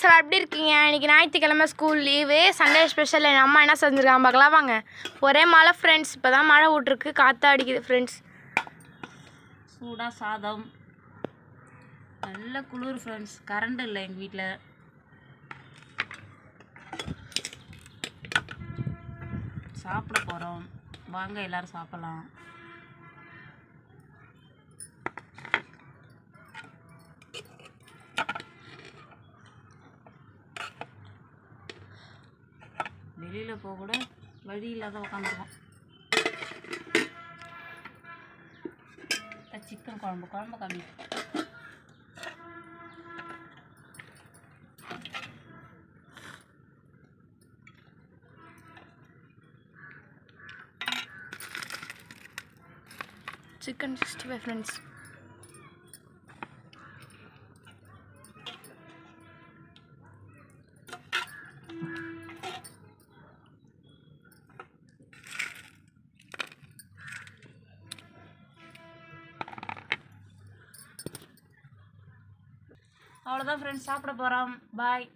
Sir எப்படி இருக்கீங்க? இன்றைக்கி ஞாயிற்றுக்கிழமை ஸ்கூல் லீவு, சண்டே ஸ்பெஷல். என் அம்மா என்ன செஞ்சுருக்காங்க பார்க்கலாம் வாங்க. ஒரே மழை ஃப்ரெண்ட்ஸ், இப்போ தான் மழை விட்ருக்கு, காற்றா அடிக்குது ஃப்ரெண்ட்ஸ். சூடாக சாதம், நல்ல குளிர் ஃப்ரெண்ட்ஸ். கரண்ட் இல்லை எங்கள் வீட்டில். சாப்பிட போகிறோம், வாங்க எல்லோரும் சாப்பிட்லாம். வெளியில் போக கூட வழி இல்லாத உட்காந்துருக்கோம். சிக்கன் குழம்பு கம்மி. Chicken 65 friends. அவ்வளோதான் ஃப்ரெண்ட்ஸ், சாப்பிட போகிறோம். பாய்.